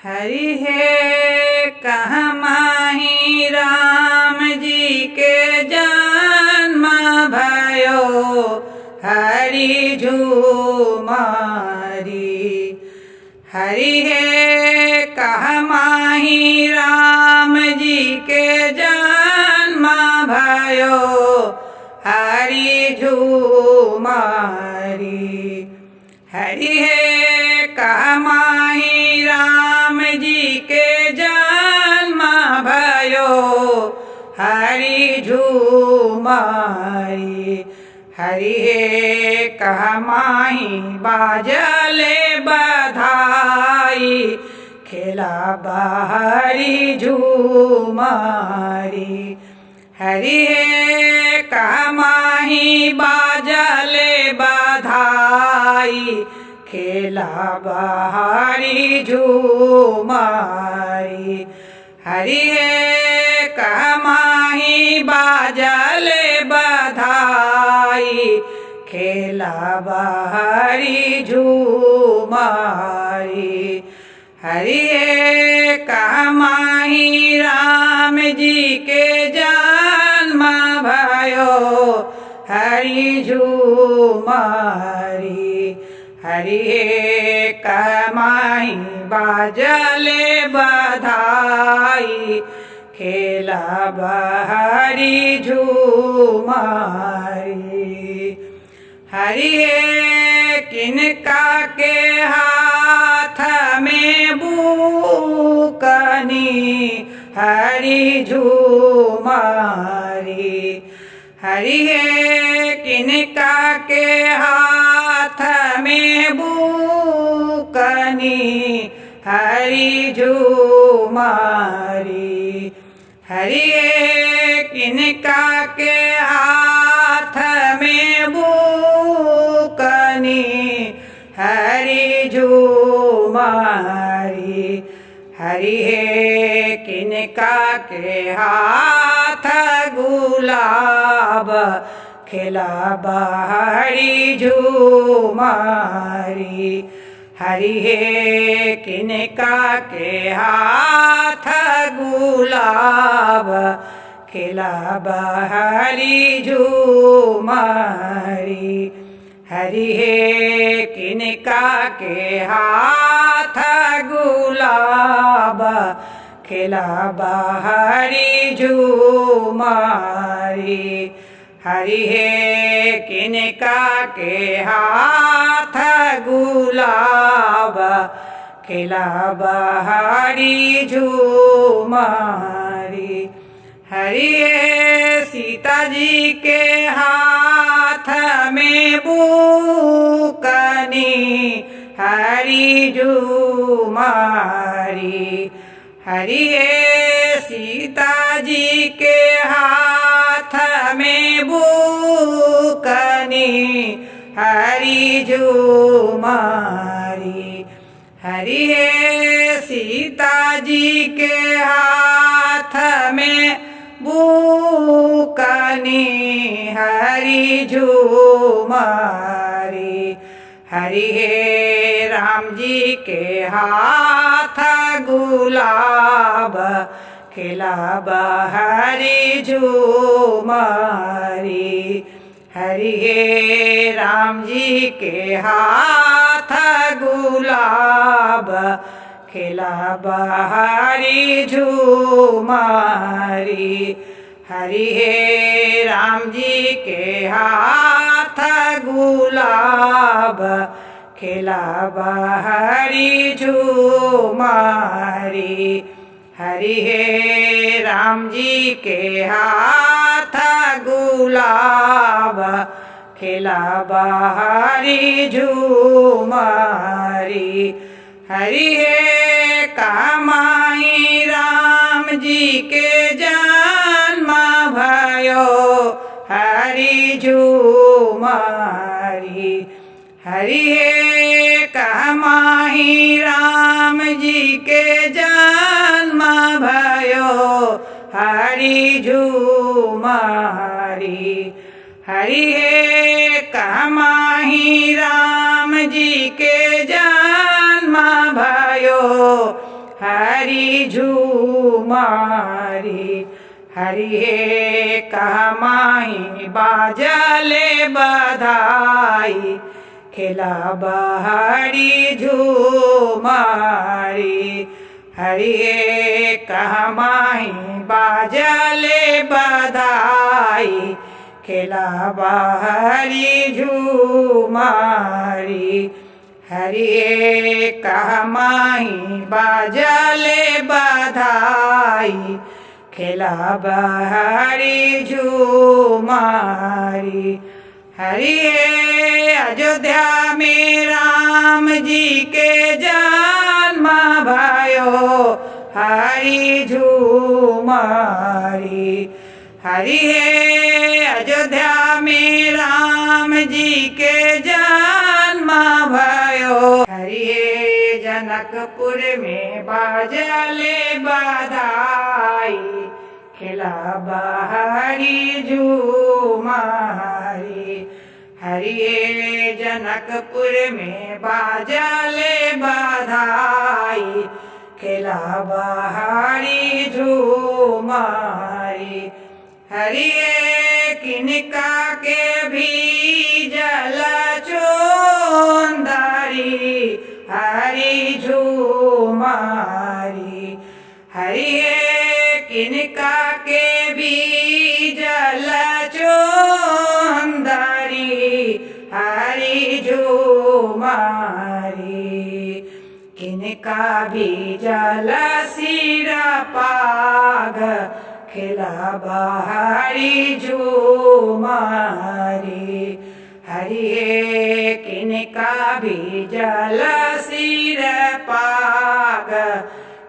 हरि हे कहमाहि राम जी के जन्म भयो हरि झूमारी। हरि हे कहमाहि राम जी के जन्म भयो हरि झूमारी। हरि हे कहमाहि राम जी के जन्म भयो हरि झूमारी। हरि हे कहमाहि बाजले बधाई खेला बहरि झूमारी। हरि हे कहमाहि बाजले बधाई खेला बहरि झूमारी। हरि हे कहमाहि बाजले बधाई खेला बहरि झूमारी। हरि हे कहमाहि राम जी के जन्म भयो हरि झूमारी। हरि हे कहमाहि बाजले बधाई खेला बहरि झूमारी। हरि हे किनका के हाथ में बूकनी हरि झूमारी। हरि हे किनका के हाथ में बूकनी हरि झूमारी। हरि हे किनका के हाथ में बूकनी हरि झूमारी। हरि हे किनका के हाथ गुलाब खिला बहरि झूमारी। हरि हे किनका के हाथ गुलाब खिला बहरि झूमारी। हरि हे किनका के हाथ गुलाब खिला बहरि झूमारी। हरि हे किनका के हाथ गुलाब खिला बहरि झूमारी। हरि हे सीता जी के हाथ में बूकनी हरि झूमारी। हरि हे सीता जी के हाथ में बूकनी हरि झूमारी। हरि हे सीता जी के हाथ में बूकनी हरि झूमारी। हरि हे राम जी के हाथ गुलाब खिला बहरि झूमारी। हरि हे राम जी के हाथ गुलाब खिला बहरि झूमारी। हरि हे राम जी के हाथ गुलाब खिला बहरि झूमारी। हरि हे राम जी के हाथ गुलाब खिला बहरि झूमारी। हरि हे कहमाहि राम जी के जन्म भयो हरि झूमारी। हरि हे कहमाहि राम जी के जन्म भयो हरि झूमारी। हरि हे कहमाहि राम जी के जन्म भयो हरि झूमारी हरि हे कहमाही बाजले बधाई खेला बहरी झूमारी हरि हे कहमाही बाजले बधाई खेला बहरी झूमारी हरि हे कहमाही बाजले बधाई खेला बहरी झूमारी हरि हे अयोध्या में राम जी के जन्म भयो हरि झूमारी हरि हे अयोध्या में राम जी के जन्म भयो हरि हे जनकपुर में बाजले बधाई खेला बहरी झूमारी हरि हे जनकपुर में बाजले बधाई खेला बहरी झूमारी हरि हे किनका के भी जल चोंदारी हरि झूमारी हरि हे किनका के भी जल चोंदारी हरि झूमारी किनका भी जल सिर पाग खेला बहरी झूमारी हरि हे किनका भी जल सिर पाग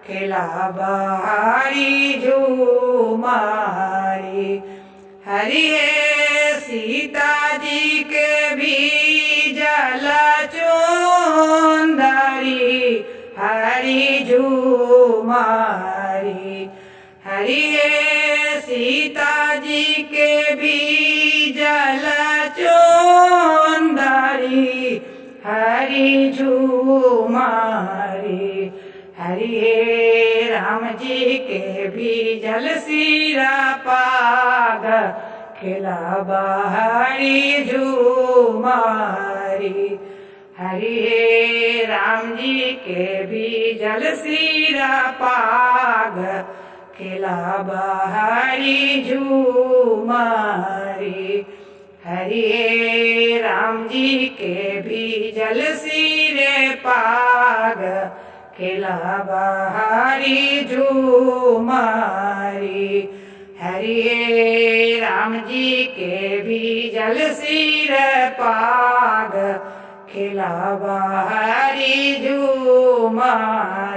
खेला बहरी झूमारी हरि हे सीता जी के भी जल चोंदारी हरि झूमारी हरि हे सीता जी के भी जल चोंदारी हरि झूमारी हरि हे राम जी के भी जल सिरा पाग खेला बहरी झूमारी हरि हे राम जी के भी जल सिरा पाग खेला बहरी झूमारी हरि हे राम जी के भी जल सिरे पाग खेला बहरी झूमारी हरि हे राम जी के भी जल सिर पाग खेला बहरी झूमारी।